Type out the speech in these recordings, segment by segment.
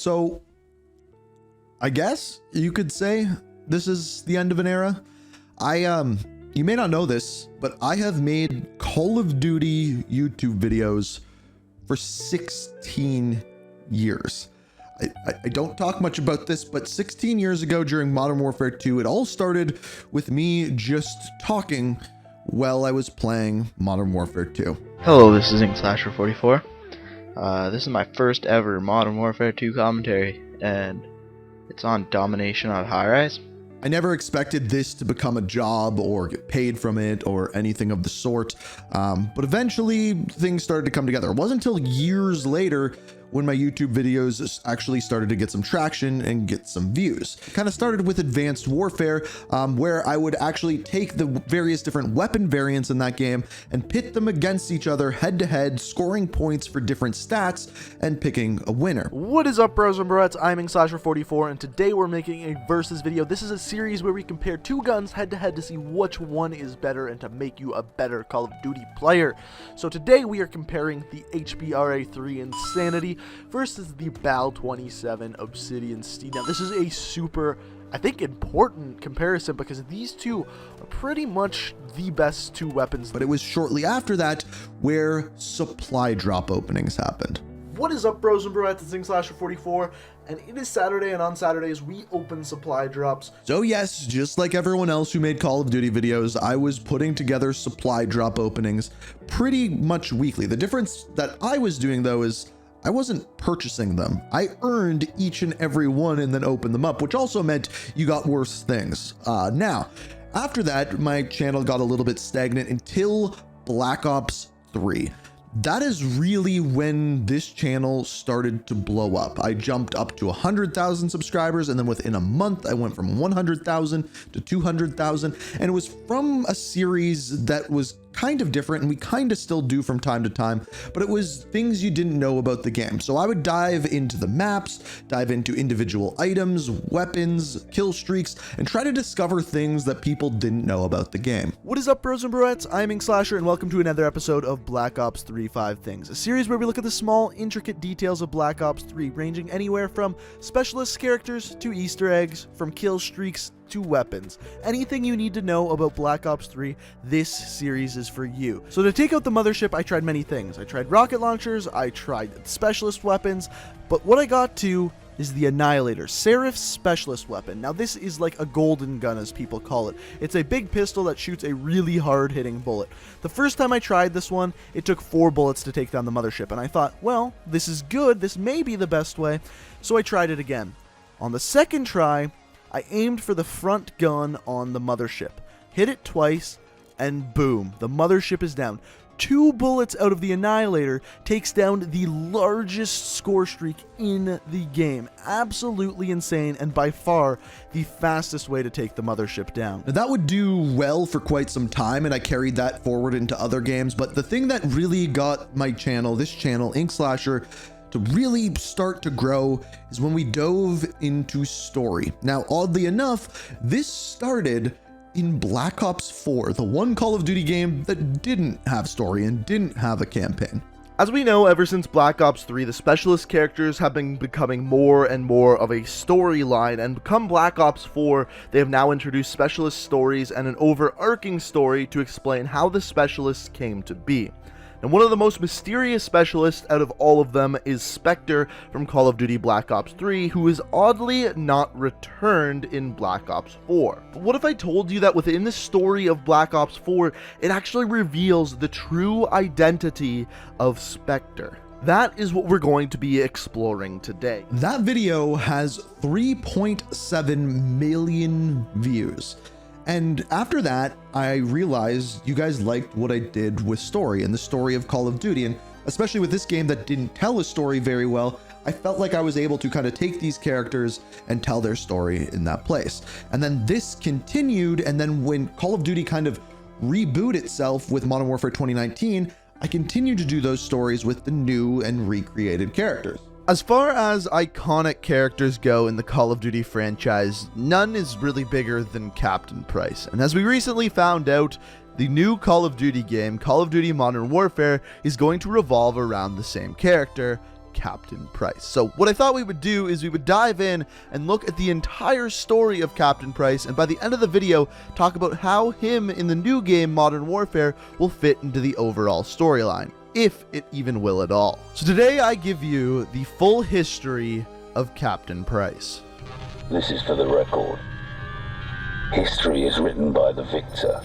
So I guess you could say this is the end of an era. You may not know this, but I have made Call of Duty YouTube videos for 16 years. I don't talk much about this, but 16 years ago during Modern Warfare 2, it all started with me just talking while I was playing Modern Warfare 2. Hello, this is Inkslasher 44. This is my first ever Modern Warfare 2 commentary, and it's on domination on high-rise. I never expected this to become a job or get paid from it or anything of the sort, but eventually things started to come together. It wasn't until years later when my YouTube videos actually started to get some traction and get some views. It kind of started with Advanced Warfare, where I would actually take the various different weapon variants in that game and pit them against each other head to head, scoring points for different stats and picking a winner. What is up, bros and broettes? I'm Inkslasher 44, and today we're making a versus video. This is a series where we compare two guns head to head to see which one is better and to make you a better Call of Duty player. So today we are comparing the HBRA3 Insanity versus the BAL27 Obsidian Steed. Now this is a super, I think, important comparison because these two are pretty much the best two weapons. But it was shortly after that where supply drop openings happened. What is up, bros and broettes? It's Inkslasher 44, and it is Saturday, and on Saturdays we open supply drops. So yes, just like everyone else who made Call of Duty videos, I was putting together supply drop openings pretty much weekly. The difference that I was doing though is I wasn't purchasing them. I earned each and every one and then opened them up, which also meant you got worse things. Now, after that, my channel got a little bit stagnant until Black Ops 3. That is really when this channel started to blow up. I jumped up to 100,000 subscribers, and then within a month I went from 100,000 to 200,000, and it was from a series that was kind of different, and we kind of still do from time to time, but it was things you didn't know about the game. So I would dive into the maps, dive into individual items, weapons, kill streaks, and try to discover things that people didn't know about the game. What is up, bros and broettes? I'm Inkslasher, and welcome to another episode of Black Ops 3 5 Things, a series where we look at the small, intricate details of Black Ops 3, ranging anywhere from specialist characters to Easter eggs, from kill streaks to weapons. Anything you need to know about Black Ops 3, this series is for you. So to take out the mothership, I tried many things. I tried rocket launchers, I tried specialist weapons, but what I got to is the Annihilator, Seraph's specialist weapon. Now this is like a golden gun, as people call it. It's a big pistol that shoots a really hard-hitting bullet. The first time I tried this one, it took 4 bullets to take down the mothership, and I thought, well, this is good, this may be the best way, so I tried it again. On the second try, I aimed for the front gun on the mothership, hit it twice, and boom, the mothership is down. 2 bullets out of the Annihilator takes down the largest score streak in the game. Absolutely insane, and by far the fastest way to take the mothership down. Now, that would do well for quite some time, and I carried that forward into other games, but the thing that really got my channel, this channel, Inkslasher, to really start to grow is when we dove into story. Now, oddly enough, this started in Black Ops 4, the one Call of Duty game that didn't have story and didn't have a campaign. As we know, ever since Black Ops 3, the specialist characters have been becoming more and more of a storyline, and come Black Ops 4, they have now introduced specialist stories and an overarching story to explain how the specialists came to be. And one of the most mysterious specialists out of all of them is Spectre from Call of Duty Black Ops 3, who is oddly not returned in Black Ops 4. But what if I told you that within the story of Black Ops 4, it actually reveals the true identity of Spectre? That is what we're going to be exploring today. That video has 3.7 million views. And after that, I realized you guys liked what I did with story and the story of Call of Duty, and especially with this game that didn't tell a story very well, I felt like I was able to kind of take these characters and tell their story in that place. And then this continued, and then when Call of Duty kind of rebooted itself with Modern Warfare 2019, I continued to do those stories with the new and recreated characters. As far as iconic characters go in the Call of Duty franchise, none is really bigger than Captain Price. And as we recently found out, the new Call of Duty game, Call of Duty Modern Warfare, is going to revolve around the same character, Captain Price. So what I thought we would do is we would dive in and look at the entire story of Captain Price, and by the end of the video, talk about how him in the new game Modern Warfare will fit into the overall storyline, if it even will at all. So today I give you the full history of Captain Price. This is for the record. History is written by the victor.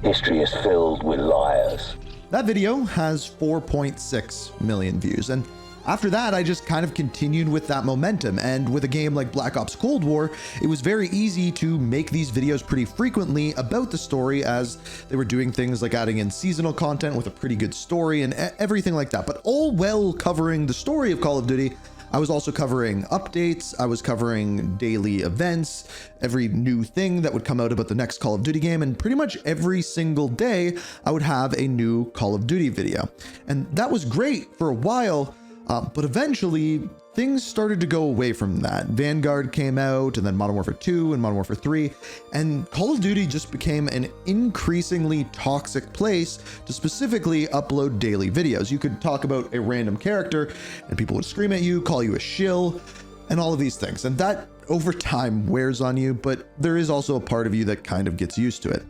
History is filled with liars. That video has 4.6 million views, and after that I just kind of continued with that momentum, and with a game like Black Ops Cold War, it was very easy to make these videos pretty frequently about the story, as they were doing things like adding in seasonal content with a pretty good story and everything like that. But all while covering the story of Call of Duty, I was also covering updates, I was covering daily events, every new thing that would come out about the next Call of Duty game, and pretty much every single day I would have a new Call of Duty video. And that was great for a while, but eventually things started to go away from that. Vanguard came out, and then Modern Warfare 2 and Modern Warfare 3, and Call of Duty just became an increasingly toxic place to specifically upload daily videos. You could talk about a random character, and people would scream at you, call you a shill, and all of these things. And that, over time, wears on you, but there is also a part of you that kind of gets used to it.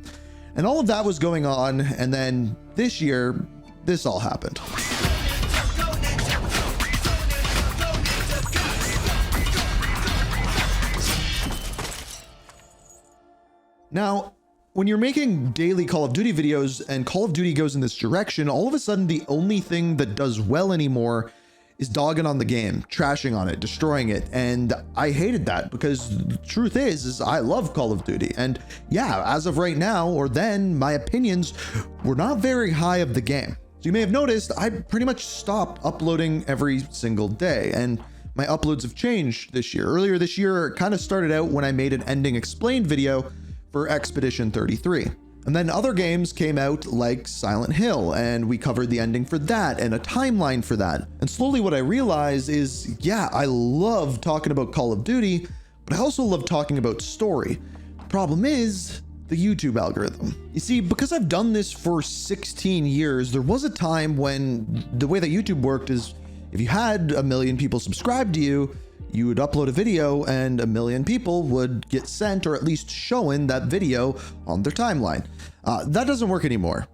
And all of that was going on, and then this year, this all happened. Now, when you're making daily Call of Duty videos and Call of Duty goes in this direction, all of a sudden the only thing that does well anymore is dogging on the game, trashing on it, destroying it. And I hated that, because the truth is I love Call of Duty. And yeah, as of right now, or then, my opinions were not very high of the game. So you may have noticed I pretty much stopped uploading every single day, and my uploads have changed this year. Earlier this year, it kind of started out when I made an ending explained video for Expedition 33. And then other games came out like Silent Hill, and we covered the ending for that and a timeline for that. And slowly what I realized is, yeah, I love talking about Call of Duty, but I also love talking about story. The problem is the YouTube algorithm. You see, because I've done this for 16 years, there was a time when the way that YouTube worked is if you had 1 million people subscribed to you, you would upload a video and 1 million people would get sent, or at least shown, that video on their timeline. That doesn't work anymore.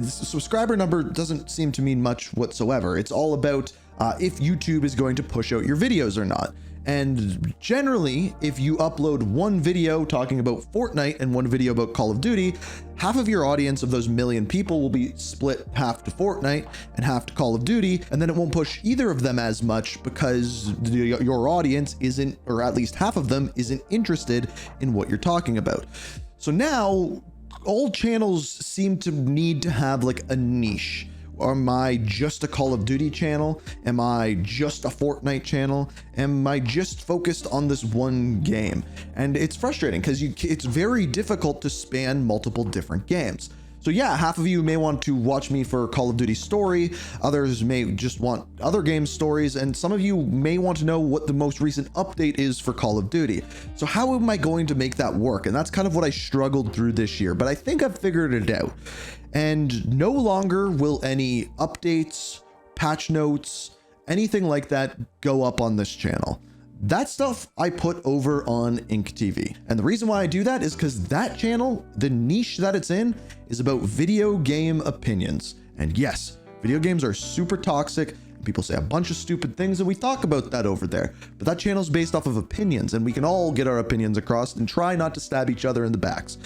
Subscriber number doesn't seem to mean much whatsoever. It's all about if YouTube is going to push out your videos or not. And generally, if you upload one video talking about Fortnite and one video about Call of Duty, half of your audience of those 1 million people will be split half to Fortnite and half to Call of Duty, and then it won't push either of them as much because your audience isn't, or at least half of them, isn't interested in what you're talking about. So now, all channels seem to need to have like a niche. Am I just a Call of Duty channel? Am I just a Fortnite channel? Am I just focused on this one game? And it's frustrating because it's very difficult to span multiple different games. So yeah, half of you may want to watch me for Call of Duty story, others may just want other game stories, and some of you may want to know what the most recent update is for Call of Duty. So how am I going to make that work? And that's kind of what I struggled through this year, but I think I've figured it out. And no longer will any updates, patch notes, anything like that go up on this channel. That stuff I put over on Ink TV. And the reason why I do that is because that channel, the niche that it's in, is about video game opinions. And yes, video games are super toxic. People say a bunch of stupid things, and we talk about that over there. But that channel is based off of opinions, and we can all get our opinions across and try not to stab each other in the backs.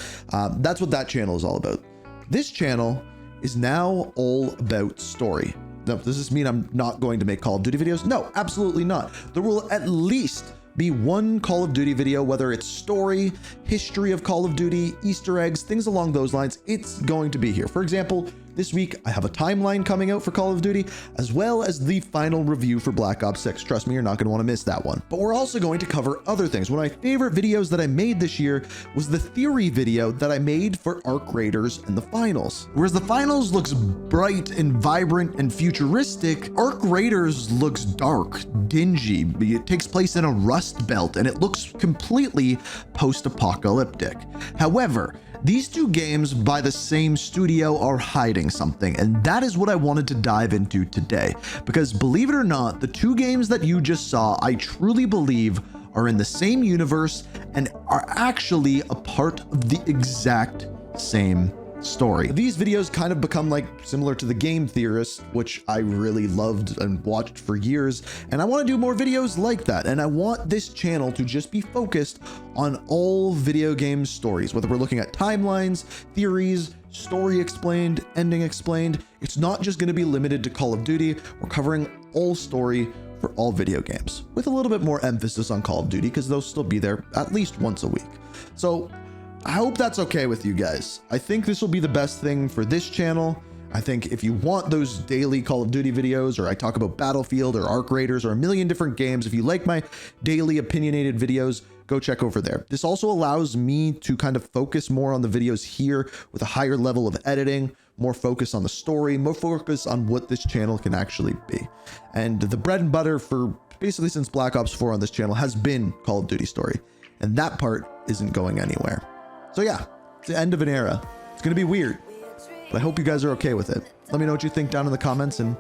That's what that channel is all about. This channel is now all about story. Now, does this mean I'm not going to make Call of Duty videos? No, absolutely not. There will at least be one Call of Duty video, whether it's story, history of Call of Duty, Easter eggs, things along those lines. It's going to be here. For example, this week I have a timeline coming out for Call of Duty, as well as the final review for Black Ops 6. Trust me, you're not going to want to miss that one. But we're also going to cover other things. One of my favorite videos that I made this year was the theory video that I made for Arc Raiders and the finals. Whereas the finals looks bright and vibrant and futuristic, Arc Raiders looks dark, dingy. It takes place in a rust belt and it looks completely post-apocalyptic. However, these two games by the same studio are hiding something, and that is what I wanted to dive into today. Because believe it or not, the two games that you just saw, I truly believe are in the same universe and are actually a part of the exact same story. These videos kind of become like similar to The Game Theorist, which I really loved and watched for years, and I want to do more videos like that. And I want this channel to just be focused on all video game stories, whether we're looking at timelines, theories, story explained, ending explained. It's not just going to be limited to Call of Duty. We're covering all story for all video games, with a little bit more emphasis on Call of Duty because they'll still be there at least once a week. So I hope that's okay with you guys. I think this will be the best thing for this channel. I think if you want those daily Call of Duty videos, or I talk about Battlefield or Arc Raiders or a million different games, if you like my daily opinionated videos, go check over there. This also allows me to kind of focus more on the videos here with a higher level of editing, more focus on the story, more focus on what this channel can actually be. And the bread and butter for basically since Black Ops 4 on this channel has been Call of Duty story. And that part isn't going anywhere. So yeah, it's the end of an era. It's going to be weird, but I hope you guys are okay with it. Let me know what you think down in the comments. And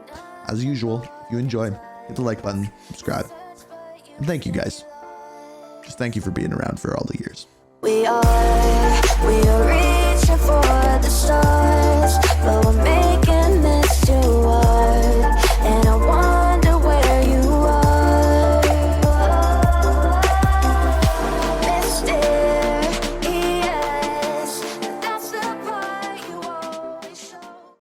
as usual, if you enjoy, hit the like button, subscribe. And thank you guys. Just thank you for being around for all the years. We are